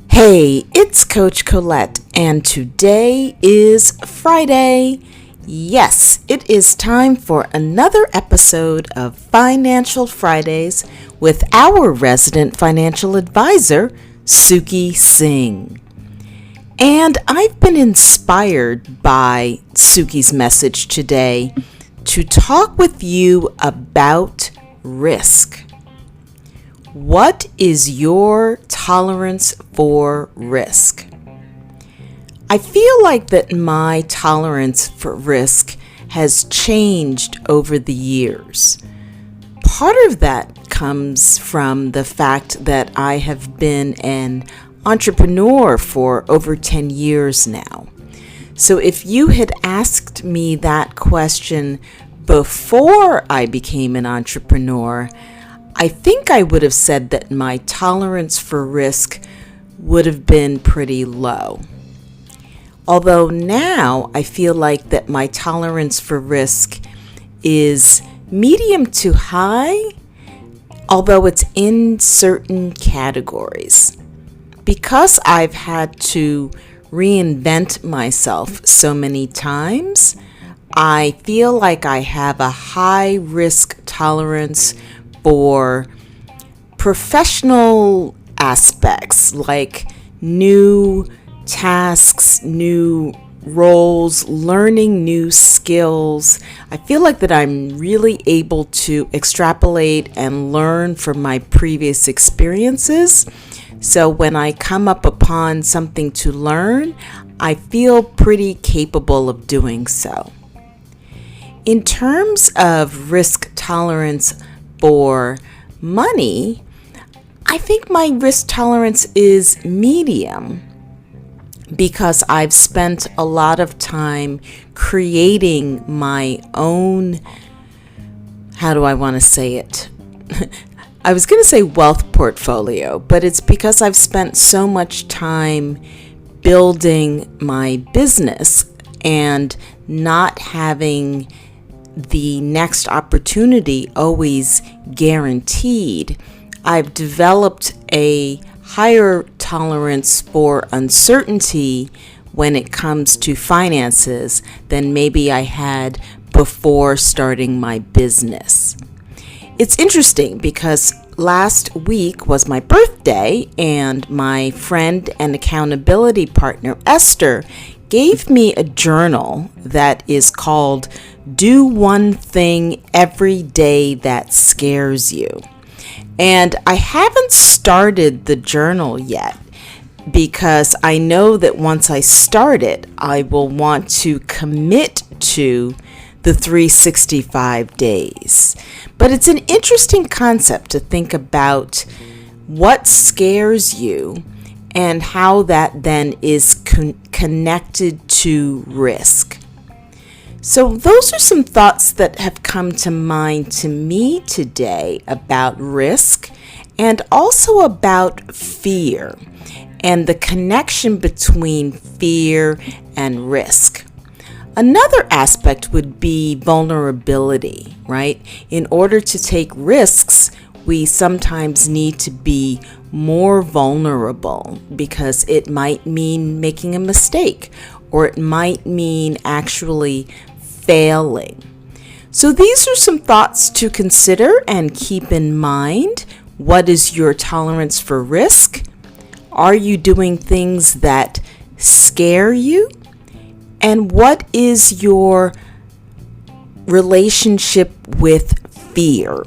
Hey, it's Coach Colette, and today is Friday. Yes, it is time for another episode of Financial Fridays with our resident financial advisor, Sukhtej Singh. And I've been inspired by Sukhi's message today to talk with you about risk. What is your tolerance for risk? I feel like that my tolerance for risk has changed over the years. Part of that comes from the fact that I have been an entrepreneur for over 10 years now. So if you had asked me that question before I became an entrepreneur, I think I would have said that my tolerance for risk would have been pretty low. Although now I feel like that my tolerance for risk is medium to high, although it's in certain categories. Because I've had to reinvent myself so many times, I feel like I have a high risk tolerance for professional aspects like new tasks, new roles, learning new skills. I feel like that I'm really able to extrapolate and learn from my previous experiences. So when I come up upon something to learn, I feel pretty capable of doing so. In terms of risk tolerance for money, I think my risk tolerance is medium because I've spent a lot of time creating my own, how do I want to say it? I was going to say wealth portfolio, but it's because I've spent so much time building my business and not having the next opportunity always guaranteed. I've developed a higher tolerance for uncertainty when it comes to finances than maybe I had before starting my business. It's interesting because last week was my birthday, and my friend and accountability partner, Esther, gave me a journal that is called Do One Thing Every Day That Scares You. And I haven't started the journal yet because I know that once I start it, I will want to commit to the 365 days. But it's an interesting concept to think about what scares you and how that then is connected to risk. So those are some thoughts that have come to mind to me today about risk and also about fear and the connection between fear and risk. Another aspect would be vulnerability, right? In order to take risks, we sometimes need to be more vulnerable because it might mean making a mistake or it might mean actually failing. So these are some thoughts to consider and keep in mind. What is your tolerance for risk? Are you doing things that scare you? And what is your relationship with fear?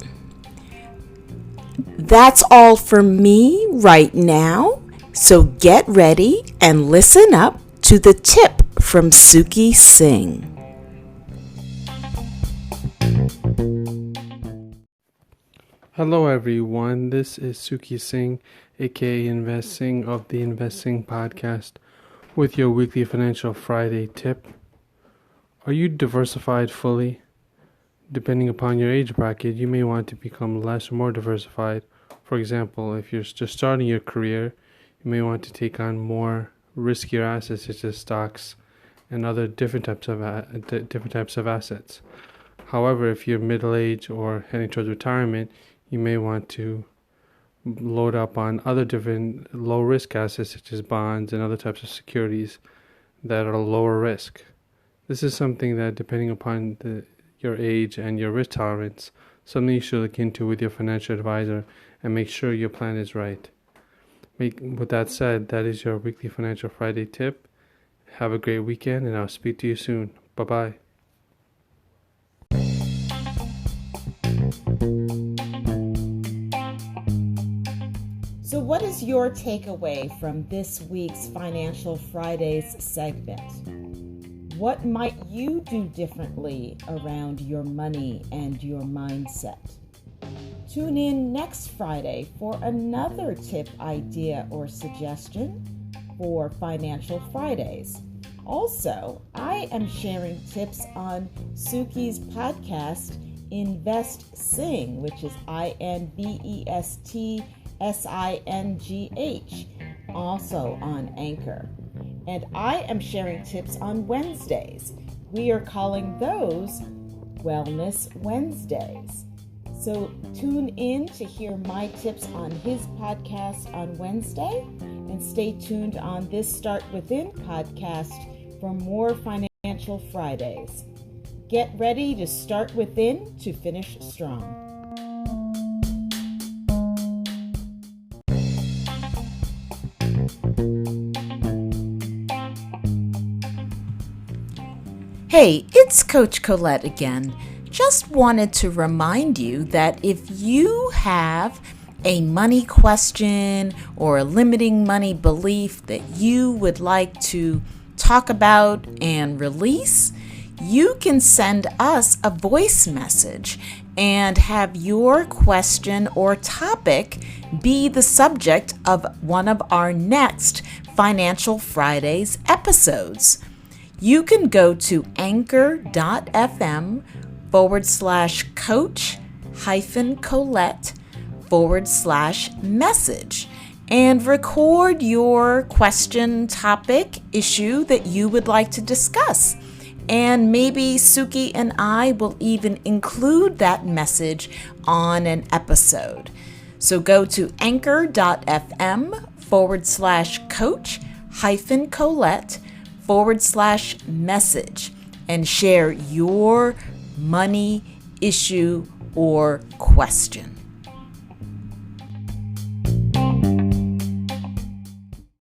That's all for me right now. So get ready and listen up to the tip from Sukhtej Singh. Hello everyone, this is Sukhtej Singh, aka Investing of the Investing Podcast, with your weekly Financial Friday tip. Are you diversified fully? Depending upon your age bracket, you may want to become less or more diversified. For example, if you're just starting your career, you may want to take on more riskier assets such as stocks and other different types of assets. However, if you're middle-aged or heading towards retirement, you may want to load up on other different low-risk assets such as bonds and other types of securities that are lower risk. This is something that, depending upon your age and your risk tolerance, something you should look into with your financial advisor and make sure your plan is right. With that said, that is your weekly Financial Friday tip. Have a great weekend, and I'll speak to you soon. Bye-bye. So what is your takeaway from this week's Financial Fridays segment? What might you do differently around your money and your mindset? Tune in next Friday for another tip, idea, or suggestion for Financial Fridays. Also, I am sharing tips on Suki's podcast, Invest Sing, which is INVESTSINGH, also on Anchor. And I am sharing tips on Wednesdays. We are calling those Wellness Wednesdays. So tune in to hear my tips on his podcast on Wednesday, and stay tuned on this Start Within podcast for more Financial Fridays. Get ready to start within to finish strong. Hey, it's Coach Colette again. Just wanted to remind you that if you have a money question or a limiting money belief that you would like to talk about and release, you can send us a voice message and have your question or topic be the subject of one of our next Financial Fridays episodes. You can go to anchor.fm/Coach-Colette/message and record your question, topic, issue that you would like to discuss. And maybe Suki and I will even include that message on an episode. So go to anchor.fm/Coach-Colette/message and share your money issue or question.